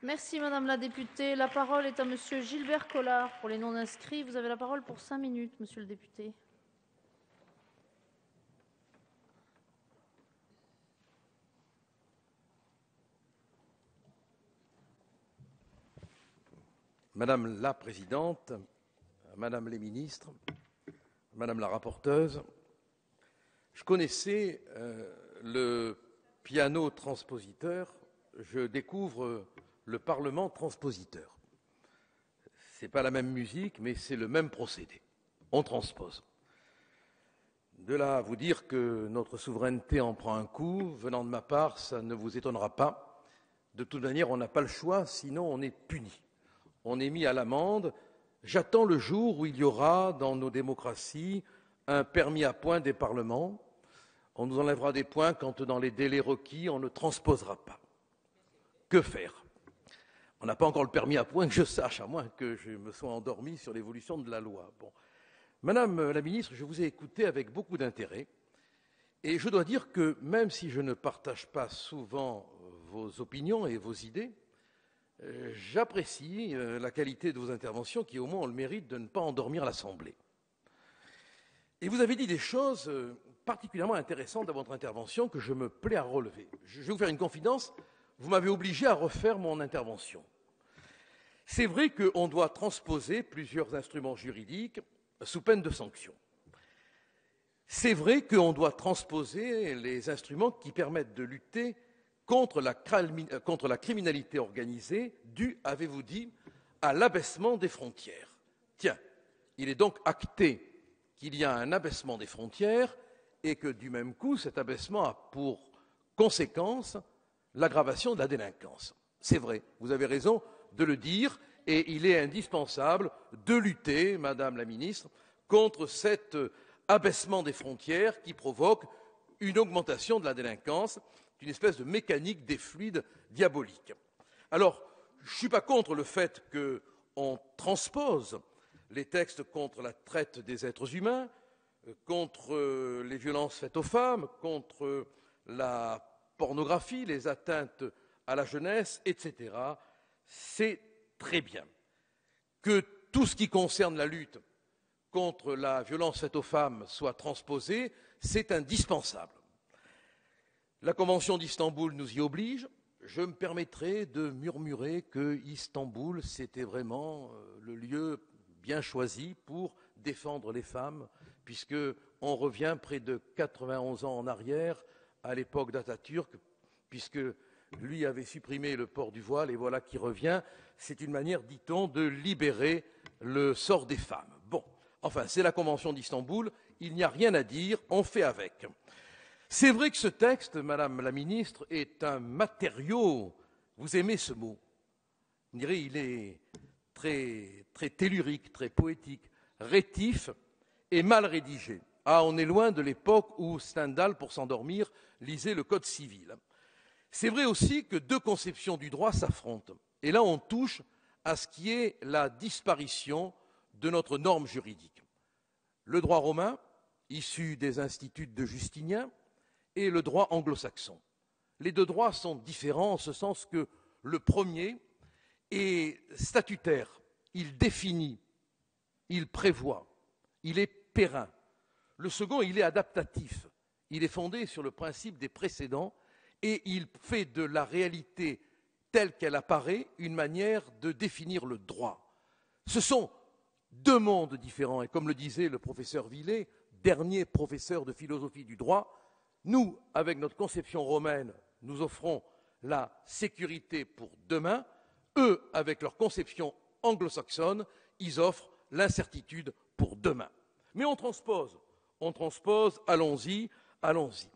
Merci Madame la députée. La parole est à Monsieur Gilbert Collard pour les non-inscrits. Vous avez la parole pour 5 minutes, Monsieur le député. Madame la Présidente, Madame les ministres, Madame la rapporteuse, je connaissais le piano transpositeur, je découvre le Parlement transpositeur. Ce n'est pas la même musique, mais c'est le même procédé. On transpose. De là à vous dire que notre souveraineté en prend un coup, venant de ma part, ça ne vous étonnera pas. De toute manière, on n'a pas le choix, sinon on est puni. On est mis à l'amende. J'attends le jour où il y aura dans nos démocraties un permis à points des parlements. On nous enlèvera des points quand, dans les délais requis, on ne transposera pas. Que faire? On n'a pas encore le permis à points que je sache, à moins que je me sois endormi sur l'évolution de la loi. Bon. Madame la ministre, je vous ai écouté avec beaucoup d'intérêt et je dois dire que même si je ne partage pas souvent vos opinions et vos idées, j'apprécie la qualité de vos interventions qui, au moins, ont le mérite de ne pas endormir l'Assemblée. Et vous avez dit des choses particulièrement intéressantes dans votre intervention que je me plais à relever. Je vais vous faire une confidence, vous m'avez obligé à refaire mon intervention. C'est vrai qu'on doit transposer plusieurs instruments juridiques sous peine de sanctions. C'est vrai qu'on doit transposer les instruments qui permettent de lutter contre la criminalité organisée due, avez-vous dit, à l'abaissement des frontières. Tiens, il est donc acté qu'il y a un abaissement des frontières et que, du même coup, cet abaissement a pour conséquence l'aggravation de la délinquance. C'est vrai, vous avez raison de le dire, et il est indispensable de lutter, Madame la Ministre, contre cet abaissement des frontières qui provoque une augmentation de la délinquance, une espèce de mécanique des fluides diabolique. Alors, je ne suis pas contre le fait qu'on transpose les textes contre la traite des êtres humains, contre les violences faites aux femmes, contre la pornographie, les atteintes à la jeunesse, etc. C'est très bien. Que tout ce qui concerne la lutte contre la violence faite aux femmes soit transposé, c'est indispensable. La Convention d'Istanbul nous y oblige. Je me permettrai de murmurer que Istanbul, c'était vraiment le lieu bien choisi pour défendre les femmes, puisqu'on revient près de 91 ans en arrière, à l'époque d'Atatürk, puisque lui avait supprimé le port du voile, et voilà qui revient. C'est une manière, dit-on, de libérer le sort des femmes. Bon, enfin, c'est la Convention d'Istanbul, il n'y a rien à dire, on fait avec. C'est vrai que ce texte, Madame la Ministre, est un matériau, vous aimez ce mot, on dirait il est très tellurique, très poétique, rétif et mal rédigé. Ah, on est loin de l'époque où Stendhal, pour s'endormir, lisait le Code civil. C'est vrai aussi que deux conceptions du droit s'affrontent. Et là, on touche à ce qui est la disparition de notre norme juridique. Le droit romain, issu des instituts de Justinien, et le droit anglo-saxon. Les deux droits sont différents en ce sens que le premier est statutaire, il définit, il prévoit, il est périn. Le second, il est adaptatif, il est fondé sur le principe des précédents et il fait de la réalité telle qu'elle apparaît une manière de définir le droit. Ce sont deux mondes différents et comme le disait le professeur Villet, dernier professeur de philosophie du droit, nous, avec notre conception romaine, nous offrons la sécurité pour demain. Eux, avec leur conception anglo-saxonne, ils offrent l'incertitude pour demain. Mais on transpose, allons-y, allons-y.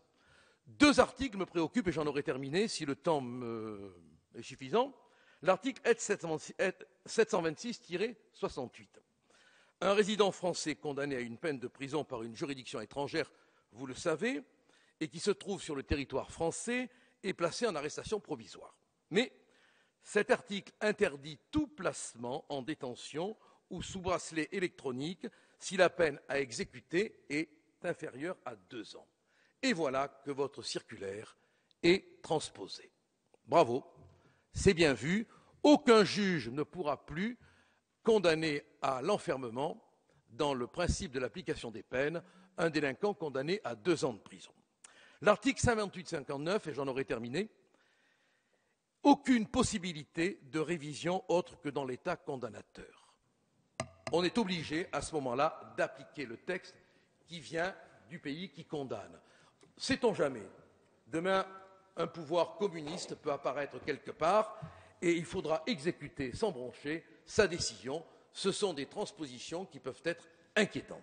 Deux articles me préoccupent et j'en aurai terminé si le temps est suffisant. L'article 726-68. Un résident français condamné à une peine de prison par une juridiction étrangère, vous le savez, et qui se trouve sur le territoire français est placé en arrestation provisoire. Mais cet article interdit tout placement en détention ou sous bracelet électronique si la peine à exécuter est inférieure à 2 ans. Et voilà que votre circulaire est transposée. Bravo, c'est bien vu. Aucun juge ne pourra plus condamner à l'enfermement, dans le principe de l'application des peines, un délinquant condamné à 2 ans de prison. L'article 58-59, et j'en aurai terminé, aucune possibilité de révision autre que dans l'état condamnateur. On est obligé, à ce moment-là, d'appliquer le texte qui vient du pays qui condamne. Sait-on jamais? Demain, un pouvoir communiste peut apparaître quelque part et il faudra exécuter sans broncher sa décision. Ce sont des transpositions qui peuvent être inquiétantes.